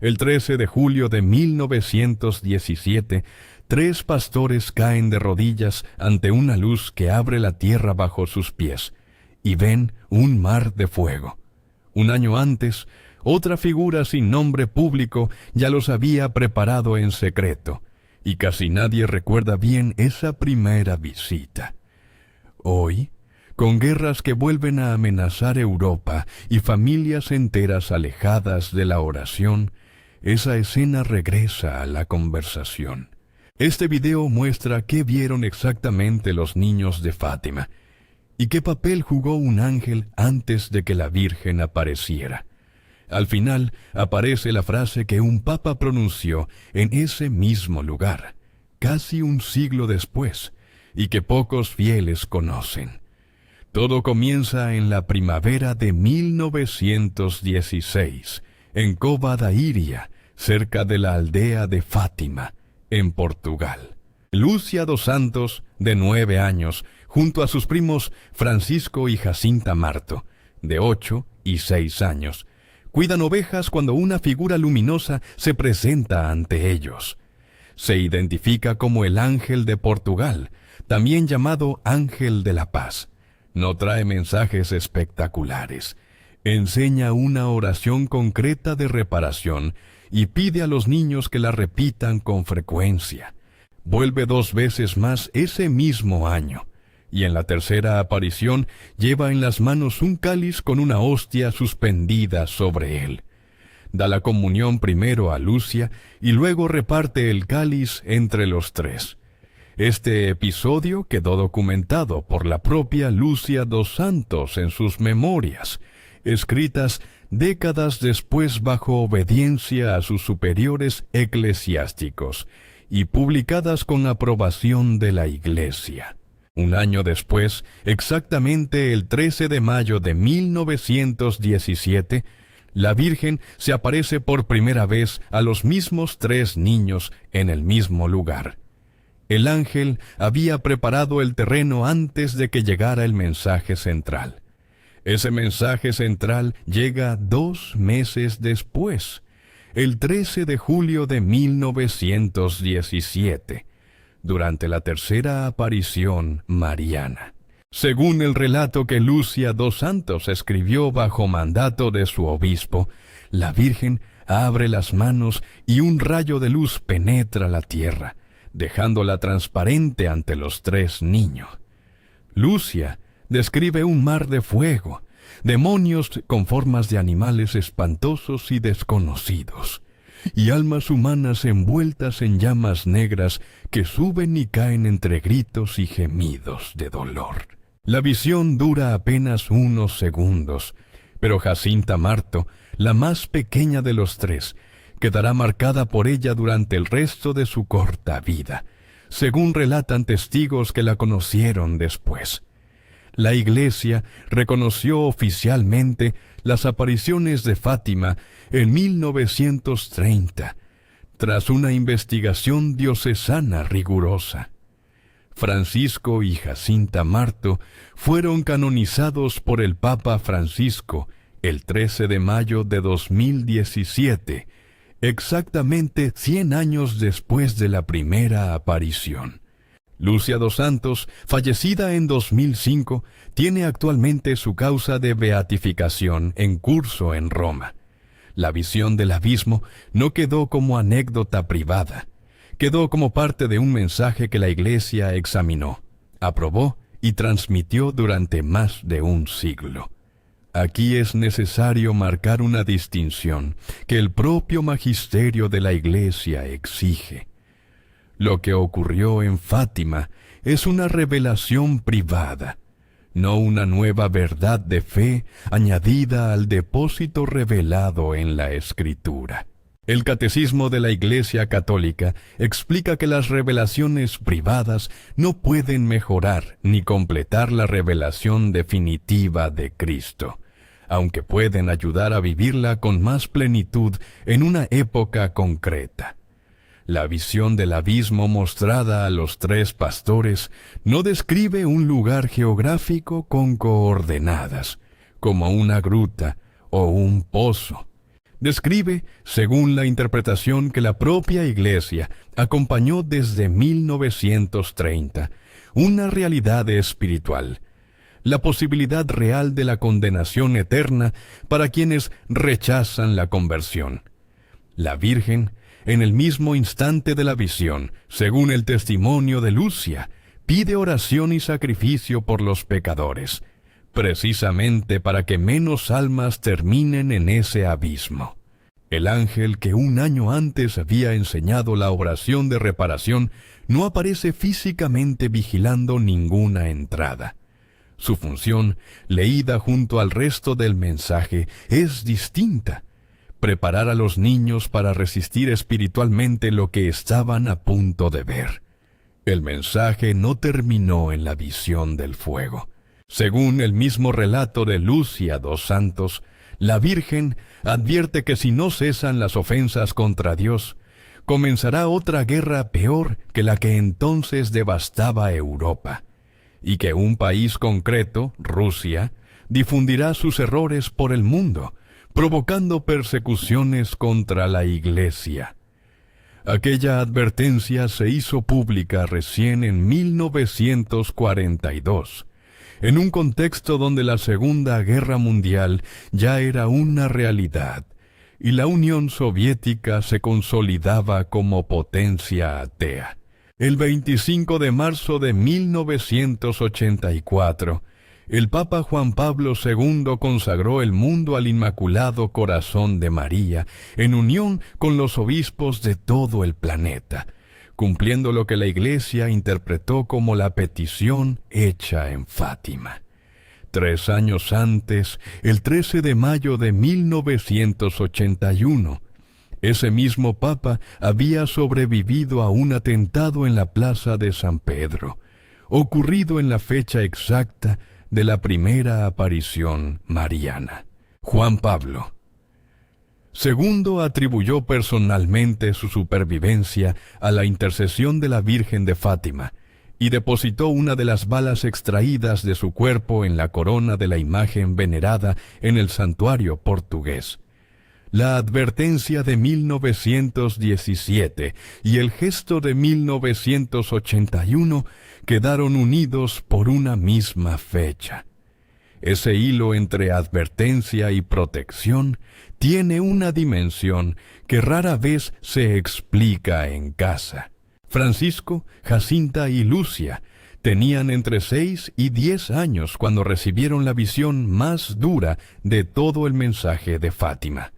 El 13 de julio de 1917, 3 pastores caen de rodillas ante una luz que abre la tierra bajo sus pies y ven un mar de fuego. Un año antes, otra figura sin nombre público ya los había preparado en secreto, y casi nadie recuerda bien esa primera visita. Hoy, con guerras que vuelven a amenazar Europa y familias enteras alejadas de la oración, esa escena regresa a la conversación. Este video muestra qué vieron exactamente los niños de Fátima y qué papel jugó un ángel antes de que la Virgen apareciera. Al final aparece la frase que un papa pronunció en ese mismo lugar, casi un siglo después, y que pocos fieles conocen. Todo comienza en la primavera de 1916, en Cova da Iria, cerca de la aldea de Fátima, en Portugal. Lúcia dos Santos, de 9 años, junto a sus primos Francisco y Jacinta Marto, de 8 y 6 años, cuidan ovejas cuando una figura luminosa se presenta ante ellos. Se identifica como el Ángel de Portugal, también llamado Ángel de la Paz. No trae mensajes espectaculares. Enseña una oración concreta de reparación y pide a los niños que la repitan con frecuencia. Vuelve 2 veces más ese mismo año, y en la tercera aparición lleva en las manos un cáliz con una hostia suspendida sobre él. Da la comunión primero a Lúcia y luego reparte el cáliz entre los 3. Este episodio quedó documentado por la propia Lúcia dos Santos en sus memorias, escritas décadas después bajo obediencia a sus superiores eclesiásticos y publicadas con aprobación de la Iglesia. Un año después, exactamente el 13 de mayo de 1917, la Virgen se aparece por primera vez a los mismos 3 niños en el mismo lugar. El ángel había preparado el terreno antes de que llegara el mensaje central. Ese mensaje central llega 2 meses después, el 13 de julio de 1917, durante la tercera aparición mariana. Según el relato que Lúcia dos Santos escribió bajo mandato de su obispo, la Virgen abre las manos y un rayo de luz penetra la tierra, dejándola transparente ante los 3 niños. Lúcia describe un mar de fuego, demonios con formas de animales espantosos y desconocidos, y almas humanas envueltas en llamas negras que suben y caen entre gritos y gemidos de dolor. La visión dura apenas unos segundos, pero Jacinta Marto, la más pequeña de los 3, quedará marcada por ella durante el resto de su corta vida, según relatan testigos que la conocieron después. La Iglesia reconoció oficialmente las apariciones de Fátima en 1930, tras una investigación diocesana rigurosa. Francisco y Jacinta Marto fueron canonizados por el Papa Francisco el 13 de mayo de 2017, exactamente 100 años después de la primera aparición. Lúcia dos Santos, fallecida en 2005, tiene actualmente su causa de beatificación en curso en Roma. La visión del abismo no quedó como anécdota privada, quedó como parte de un mensaje que la Iglesia examinó, aprobó y transmitió durante más de un siglo. Aquí es necesario marcar una distinción que el propio magisterio de la Iglesia exige. Lo que ocurrió en Fátima es una revelación privada, no una nueva verdad de fe añadida al depósito revelado en la Escritura. El Catecismo de la Iglesia Católica explica que las revelaciones privadas no pueden mejorar ni completar la revelación definitiva de Cristo, aunque pueden ayudar a vivirla con más plenitud en una época concreta. La visión del abismo mostrada a los 3 pastores no describe un lugar geográfico con coordenadas, como una gruta o un pozo. Describe, según la interpretación que la propia Iglesia acompañó desde 1930, una realidad espiritual, la posibilidad real de la condenación eterna para quienes rechazan la conversión. La Virgen, en el mismo instante de la visión, según el testimonio de Lucia, pide oración y sacrificio por los pecadores, precisamente para que menos almas terminen en ese abismo. El ángel que un año antes había enseñado la oración de reparación no aparece físicamente vigilando ninguna entrada. Su función, leída junto al resto del mensaje, es distinta: preparar a los niños para resistir espiritualmente lo que estaban a punto de ver. El mensaje no terminó en la visión del fuego. Según el mismo relato de Lucia dos Santos, la Virgen advierte que si no cesan las ofensas contra Dios, comenzará otra guerra peor que la que entonces devastaba Europa, y que un país concreto, Rusia, difundirá sus errores por el mundo, provocando persecuciones contra la Iglesia. Aquella advertencia se hizo pública recién en 1942, en un contexto donde la Segunda Guerra Mundial ya era una realidad y la Unión Soviética se consolidaba como potencia atea. El 25 de marzo de 1984, el Papa Juan Pablo II consagró el mundo al Inmaculado Corazón de María en unión con los obispos de todo el planeta, cumpliendo lo que la Iglesia interpretó como la petición hecha en Fátima. 3 años antes, el 13 de mayo de 1981, ese mismo Papa había sobrevivido a un atentado en la plaza de San Pedro, ocurrido en la fecha exacta de la primera aparición mariana. Juan Pablo II atribuyó personalmente su supervivencia a la intercesión de la Virgen de Fátima y depositó una de las balas extraídas de su cuerpo en la corona de la imagen venerada en el santuario portugués. La advertencia de 1917 y el gesto de 1981 quedaron unidos por una misma fecha. Ese hilo entre advertencia y protección tiene una dimensión que rara vez se explica en casa. Francisco, Jacinta y Lucia tenían entre 6 y 10 años cuando recibieron la visión más dura de todo el mensaje de Fátima.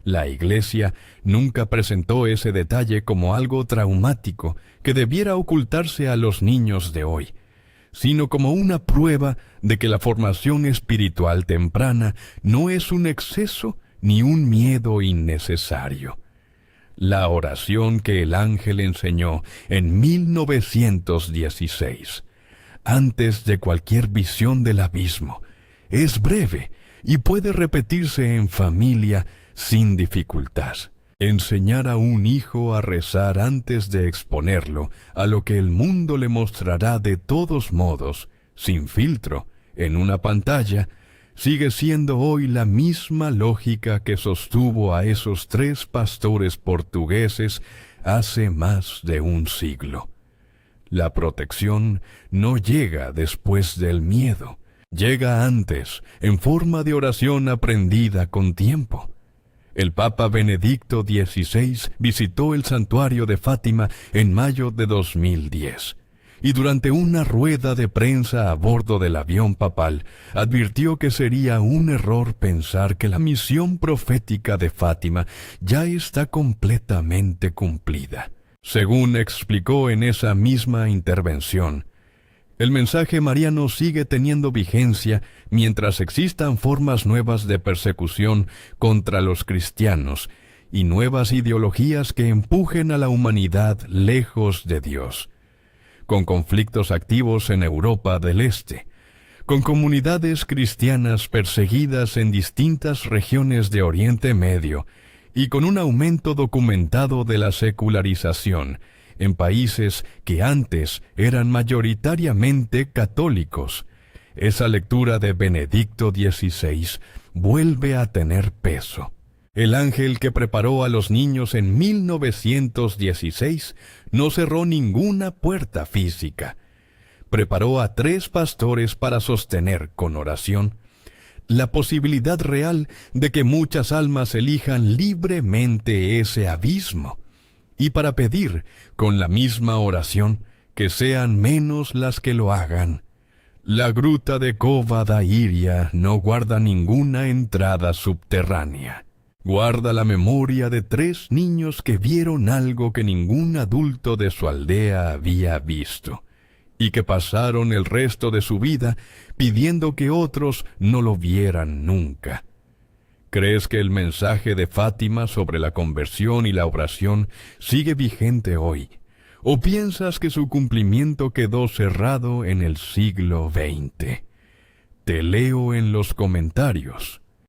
La Iglesia nunca presentó ese detalle como algo traumático que debiera ocultarse a los niños de hoy, sino como una prueba de que la formación espiritual temprana no es un exceso ni un miedo innecesario. La oración que el ángel enseñó en 1916, antes de cualquier visión del abismo, es breve y puede repetirse en familia sin dificultad. Enseñar a un hijo a rezar antes de exponerlo a lo que el mundo le mostrará de todos modos, sin filtro, en una pantalla, sigue siendo hoy la misma lógica que sostuvo a esos 3 pastores portugueses hace más de un siglo. La protección no llega después del miedo, llega antes, en forma de oración aprendida con tiempo. El Papa Benedicto XVI visitó el santuario de Fátima en mayo de 2010, y durante una rueda de prensa a bordo del avión papal, advirtió que sería un error pensar que la misión profética de Fátima ya está completamente cumplida. Según explicó en esa misma intervención, el mensaje mariano sigue teniendo vigencia mientras existan formas nuevas de persecución contra los cristianos y nuevas ideologías que empujen a la humanidad lejos de Dios, con conflictos activos en Europa del Este, con comunidades cristianas perseguidas en distintas regiones de Oriente Medio y con un aumento documentado de la secularización en países que antes eran mayoritariamente católicos. Esa lectura de Benedicto XVI vuelve a tener peso. El ángel que preparó a los niños en 1916 no cerró ninguna puerta física. Preparó a 3 pastores para sostener con oración la posibilidad real de que muchas almas elijan libremente ese abismo, y para pedir, con la misma oración, que sean menos las que lo hagan. La gruta de Cova da Iria no guarda ninguna entrada subterránea. Guarda la memoria de 3 niños que vieron algo que ningún adulto de su aldea había visto, y que pasaron el resto de su vida pidiendo que otros no lo vieran nunca. ¿Crees que el mensaje de Fátima sobre la conversión y la oración sigue vigente hoy? ¿O piensas que su cumplimiento quedó cerrado en el siglo XX? Te leo en los comentarios.